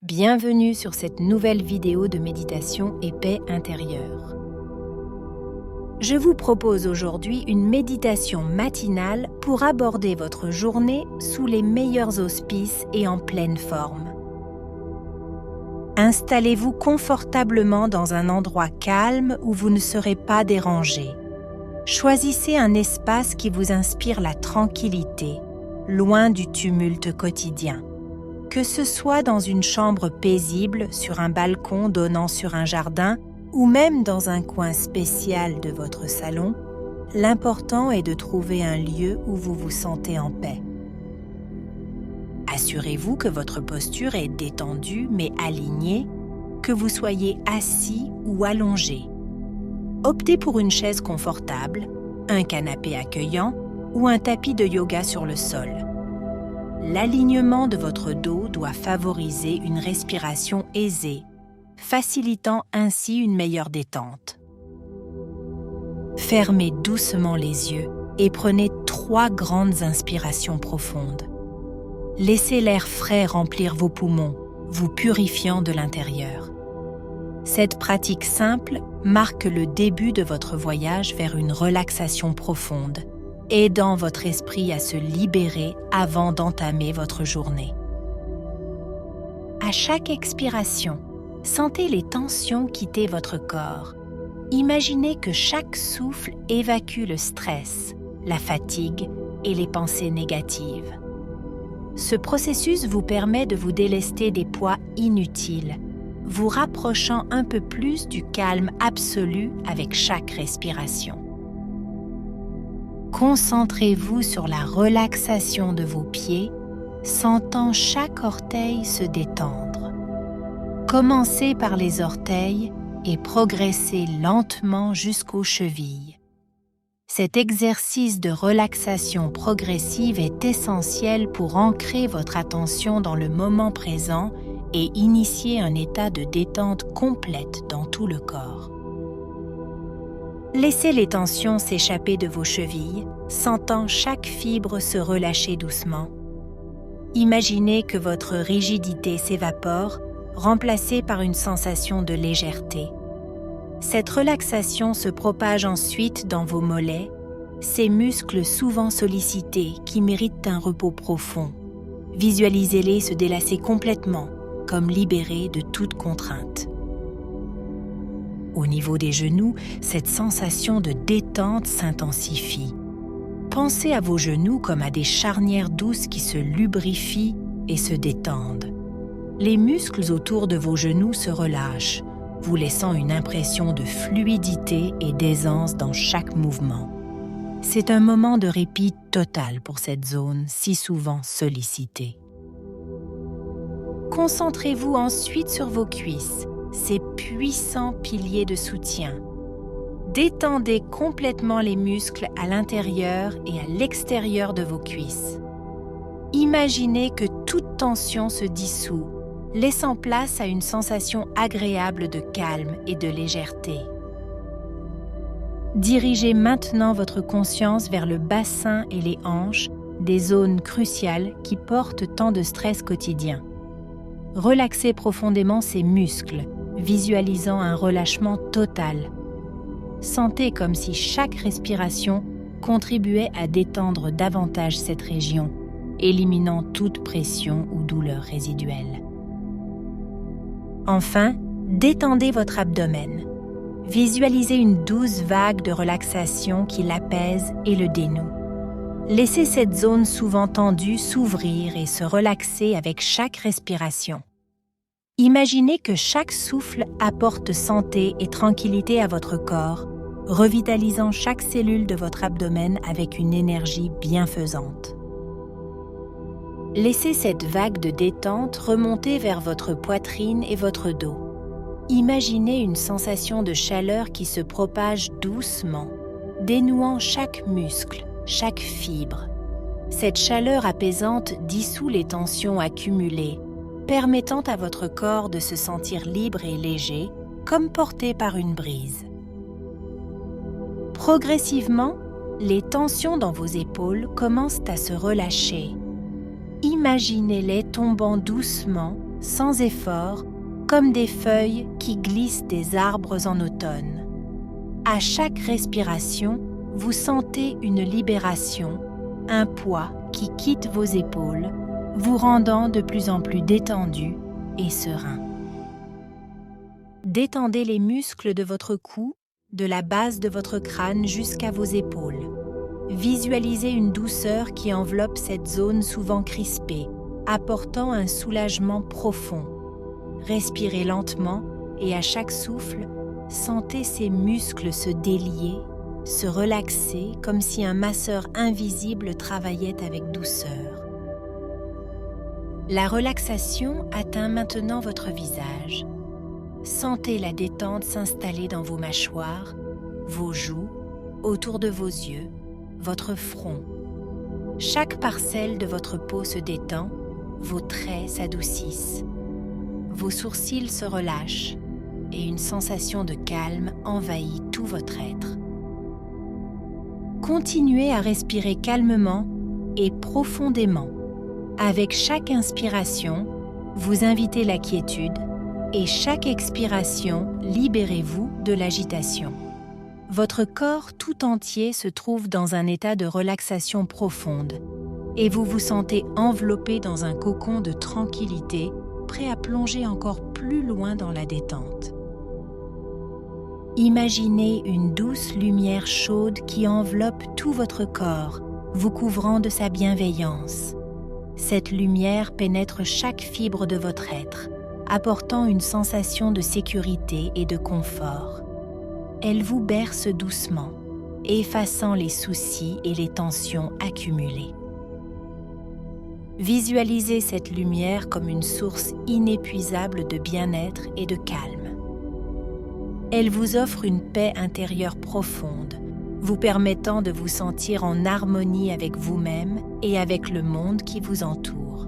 Bienvenue sur cette nouvelle vidéo de méditation et paix intérieure. Je vous propose aujourd'hui une méditation matinale pour aborder votre journée sous les meilleurs auspices et en pleine forme. Installez-vous confortablement dans un endroit calme où vous ne serez pas dérangé. Choisissez un espace qui vous inspire la tranquillité, loin du tumulte quotidien. Que ce soit dans une chambre paisible, sur un balcon donnant sur un jardin ou même dans un coin spécial de votre salon, l'important est de trouver un lieu où vous vous sentez en paix. Assurez-vous que votre posture est détendue mais alignée, que vous soyez assis ou allongé. Optez pour une chaise confortable, un canapé accueillant ou un tapis de yoga sur le sol. L'alignement de votre dos doit favoriser une respiration aisée, facilitant ainsi une meilleure détente. Fermez doucement les yeux et prenez 3 grandes inspirations profondes. Laissez l'air frais remplir vos poumons, vous purifiant de l'intérieur. Cette pratique simple marque le début de votre voyage vers une relaxation profonde, aidant votre esprit à se libérer avant d'entamer votre journée. À chaque expiration, sentez les tensions quitter votre corps. Imaginez que chaque souffle évacue le stress, la fatigue et les pensées négatives. Ce processus vous permet de vous délester des poids inutiles, vous rapprochant un peu plus du calme absolu avec chaque respiration. Concentrez-vous sur la relaxation de vos pieds, sentant chaque orteil se détendre. Commencez par les orteils et progressez lentement jusqu'aux chevilles. Cet exercice de relaxation progressive est essentiel pour ancrer votre attention dans le moment présent et initier un état de détente complète dans tout le corps. Laissez les tensions s'échapper de vos chevilles, sentant chaque fibre se relâcher doucement. Imaginez que votre rigidité s'évapore, remplacée par une sensation de légèreté. Cette relaxation se propage ensuite dans vos mollets, ces muscles souvent sollicités qui méritent un repos profond. Visualisez-les se délasser complètement, comme libérés de toute contrainte. Au niveau des genoux, cette sensation de détente s'intensifie. Pensez à vos genoux comme à des charnières douces qui se lubrifient et se détendent. Les muscles autour de vos genoux se relâchent, vous laissant une impression de fluidité et d'aisance dans chaque mouvement. C'est un moment de répit total pour cette zone si souvent sollicitée. Concentrez-vous ensuite sur vos cuisses, ces puissants piliers de soutien. Détendez complètement les muscles à l'intérieur et à l'extérieur de vos cuisses. Imaginez que toute tension se dissout, laissant place à une sensation agréable de calme et de légèreté. Dirigez maintenant votre conscience vers le bassin et les hanches, des zones cruciales qui portent tant de stress quotidien. Relaxez profondément ces muscles, visualisant un relâchement total. Sentez comme si chaque respiration contribuait à détendre davantage cette région, éliminant toute pression ou douleur résiduelle. Enfin, détendez votre abdomen. Visualisez une douce vague de relaxation qui l'apaise et le dénoue. Laissez cette zone souvent tendue s'ouvrir et se relaxer avec chaque respiration. Imaginez que chaque souffle apporte santé et tranquillité à votre corps, revitalisant chaque cellule de votre abdomen avec une énergie bienfaisante. Laissez cette vague de détente remonter vers votre poitrine et votre dos. Imaginez une sensation de chaleur qui se propage doucement, dénouant chaque muscle, chaque fibre. Cette chaleur apaisante dissout les tensions accumulées, permettant à votre corps de se sentir libre et léger, comme porté par une brise. Progressivement, les tensions dans vos épaules commencent à se relâcher. Imaginez-les tombant doucement, sans effort, comme des feuilles qui glissent des arbres en automne. À chaque respiration, vous sentez une libération, un poids qui quitte vos épaules, vous rendant de plus en plus détendu et serein. Détendez les muscles de votre cou, de la base de votre crâne jusqu'à vos épaules. Visualisez une douceur qui enveloppe cette zone souvent crispée, apportant un soulagement profond. Respirez lentement et à chaque souffle, sentez ces muscles se délier, se relaxer comme si un masseur invisible travaillait avec douceur. La relaxation atteint maintenant votre visage. Sentez la détente s'installer dans vos mâchoires, vos joues, autour de vos yeux, votre front. Chaque parcelle de votre peau se détend, vos traits s'adoucissent. Vos sourcils se relâchent et une sensation de calme envahit tout votre être. Continuez à respirer calmement et profondément. Avec chaque inspiration, vous invitez la quiétude et chaque expiration, libérez-vous de l'agitation. Votre corps tout entier se trouve dans un état de relaxation profonde et vous vous sentez enveloppé dans un cocon de tranquillité, prêt à plonger encore plus loin dans la détente. Imaginez une douce lumière chaude qui enveloppe tout votre corps, vous couvrant de sa bienveillance. Cette lumière pénètre chaque fibre de votre être, apportant une sensation de sécurité et de confort. Elle vous berce doucement, effaçant les soucis et les tensions accumulées. Visualisez cette lumière comme une source inépuisable de bien-être et de calme. Elle vous offre une paix intérieure profonde, vous permettant de vous sentir en harmonie avec vous-même et avec le monde qui vous entoure.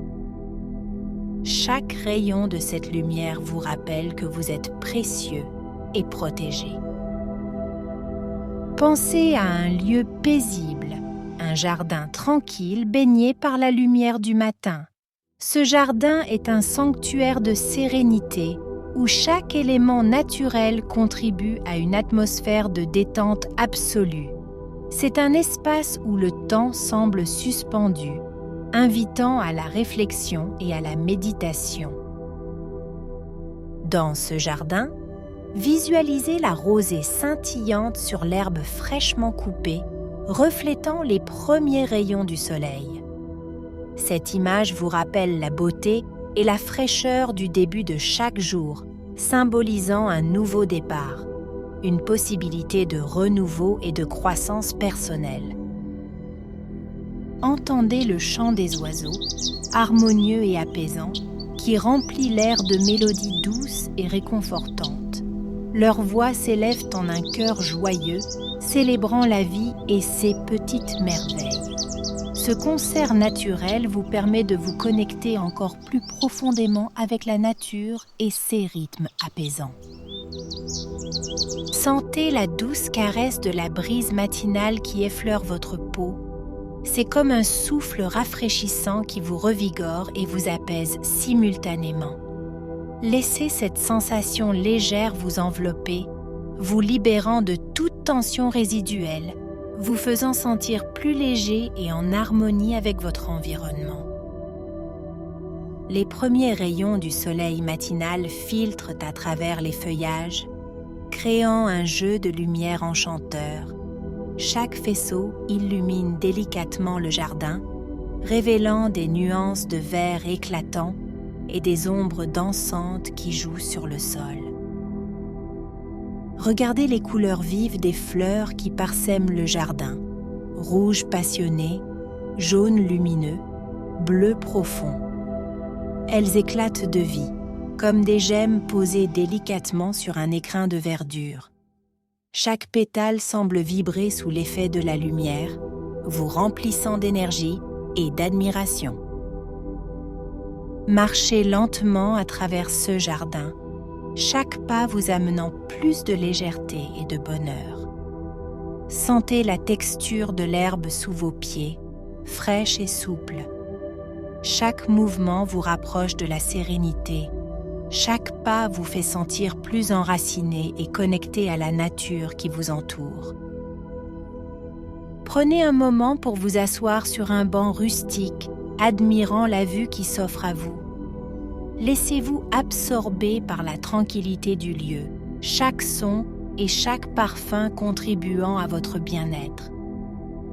Chaque rayon de cette lumière vous rappelle que vous êtes précieux et protégé. Pensez à un lieu paisible, un jardin tranquille baigné par la lumière du matin. Ce jardin est un sanctuaire de sérénité où chaque élément naturel contribue à une atmosphère de détente absolue. C'est un espace où le temps semble suspendu, invitant à la réflexion et à la méditation. Dans ce jardin, visualisez la rosée scintillante sur l'herbe fraîchement coupée, reflétant les premiers rayons du soleil. Cette image vous rappelle la beauté et la fraîcheur du début de chaque jour, symbolisant un nouveau départ, une possibilité de renouveau et de croissance personnelle. Entendez le chant des oiseaux, harmonieux et apaisant, qui remplit l'air de mélodies douces et réconfortantes. Leurs voix s'élèvent en un chœur joyeux, célébrant la vie et ses petites merveilles. Ce concert naturel vous permet de vous connecter encore plus profondément avec la nature et ses rythmes apaisants. Sentez la douce caresse de la brise matinale qui effleure votre peau. C'est comme un souffle rafraîchissant qui vous revigore et vous apaise simultanément. Laissez cette sensation légère vous envelopper, vous libérant de toute tension résiduelle, vous faisant sentir plus léger et en harmonie avec votre environnement. Les premiers rayons du soleil matinal filtrent à travers les feuillages, créant un jeu de lumière enchanteur. Chaque faisceau illumine délicatement le jardin, révélant des nuances de vert éclatant et des ombres dansantes qui jouent sur le sol. Regardez les couleurs vives des fleurs qui parsèment le jardin, rouge passionné, jaune lumineux, bleu profond. Elles éclatent de vie, comme des gemmes posées délicatement sur un écrin de verdure. Chaque pétale semble vibrer sous l'effet de la lumière, vous remplissant d'énergie et d'admiration. Marchez lentement à travers ce jardin, chaque pas vous amenant plus de légèreté et de bonheur. Sentez la texture de l'herbe sous vos pieds, fraîche et souple. Chaque mouvement vous rapproche de la sérénité. Chaque pas vous fait sentir plus enraciné et connecté à la nature qui vous entoure. Prenez un moment pour vous asseoir sur un banc rustique, admirant la vue qui s'offre à vous. Laissez-vous absorber par la tranquillité du lieu, chaque son et chaque parfum contribuant à votre bien-être.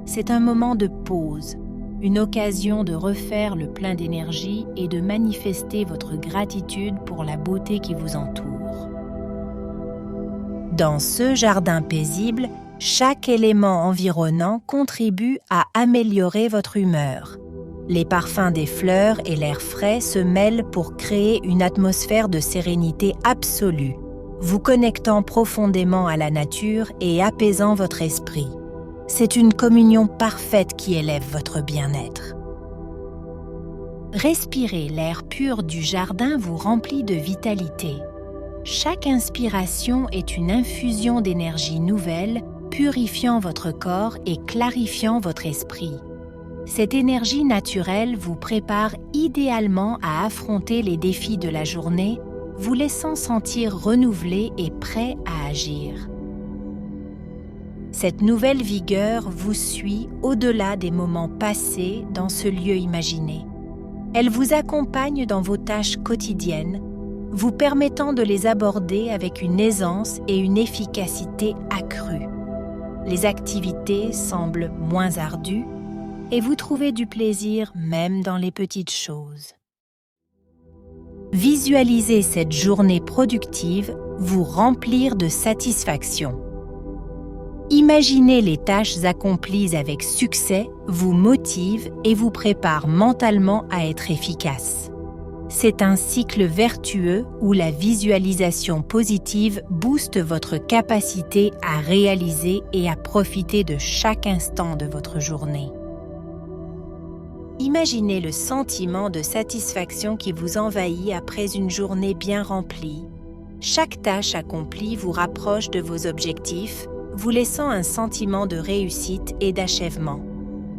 C'est un moment de pause, une occasion de refaire le plein d'énergie et de manifester votre gratitude pour la beauté qui vous entoure. Dans ce jardin paisible, chaque élément environnant contribue à améliorer votre humeur. Les parfums des fleurs et l'air frais se mêlent pour créer une atmosphère de sérénité absolue, vous connectant profondément à la nature et apaisant votre esprit. C'est une communion parfaite qui élève votre bien-être. Respirer l'air pur du jardin vous remplit de vitalité. Chaque inspiration est une infusion d'énergie nouvelle, purifiant votre corps et clarifiant votre esprit. Cette énergie naturelle vous prépare idéalement à affronter les défis de la journée, vous laissant sentir renouvelé et prêt à agir. Cette nouvelle vigueur vous suit au-delà des moments passés dans ce lieu imaginé. Elle vous accompagne dans vos tâches quotidiennes, vous permettant de les aborder avec une aisance et une efficacité accrues. Les activités semblent moins ardues et vous trouvez du plaisir même dans les petites choses. Visualisez cette journée productive vous remplir de satisfaction. Imaginez les tâches accomplies avec succès vous motive et vous prépare mentalement à être efficace. C'est un cycle vertueux où la visualisation positive booste votre capacité à réaliser et à profiter de chaque instant de votre journée. Imaginez le sentiment de satisfaction qui vous envahit après une journée bien remplie. Chaque tâche accomplie vous rapproche de vos objectifs, vous laissant un sentiment de réussite et d'achèvement.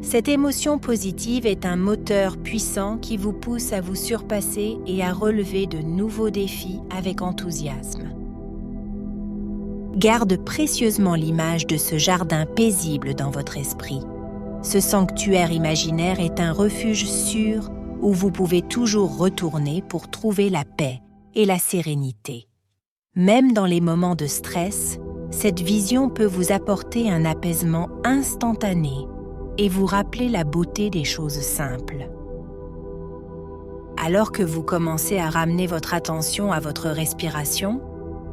Cette émotion positive est un moteur puissant qui vous pousse à vous surpasser et à relever de nouveaux défis avec enthousiasme. Garde précieusement l'image de ce jardin paisible dans votre esprit. Ce sanctuaire imaginaire est un refuge sûr où vous pouvez toujours retourner pour trouver la paix et la sérénité. Même dans les moments de stress, cette vision peut vous apporter un apaisement instantané et vous rappeler la beauté des choses simples. Alors que vous commencez à ramener votre attention à votre respiration,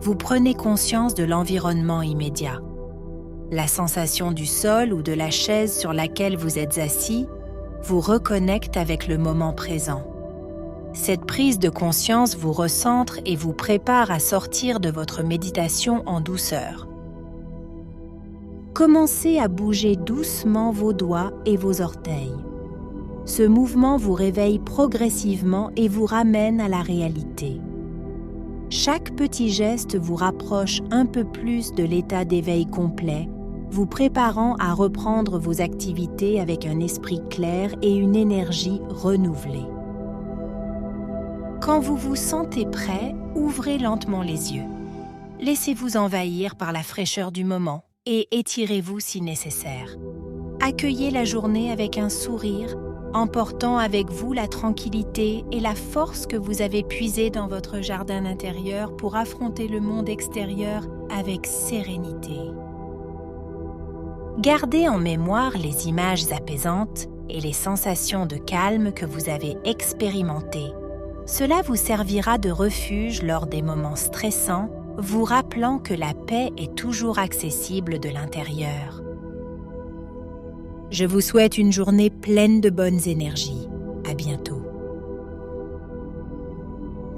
vous prenez conscience de l'environnement immédiat. La sensation du sol ou de la chaise sur laquelle vous êtes assis vous reconnecte avec le moment présent. Cette prise de conscience vous recentre et vous prépare à sortir de votre méditation en douceur. Commencez à bouger doucement vos doigts et vos orteils. Ce mouvement vous réveille progressivement et vous ramène à la réalité. Chaque petit geste vous rapproche un peu plus de l'état d'éveil complet, vous préparant à reprendre vos activités avec un esprit clair et une énergie renouvelée. Quand vous vous sentez prêt, ouvrez lentement les yeux. Laissez-vous envahir par la fraîcheur du moment et étirez-vous si nécessaire. Accueillez la journée avec un sourire, emportant avec vous la tranquillité et la force que vous avez puisée dans votre jardin intérieur pour affronter le monde extérieur avec sérénité. Gardez en mémoire les images apaisantes et les sensations de calme que vous avez expérimentées. Cela vous servira de refuge lors des moments stressants, vous rappelant que la paix est toujours accessible de l'intérieur. Je vous souhaite une journée pleine de bonnes énergies. À bientôt.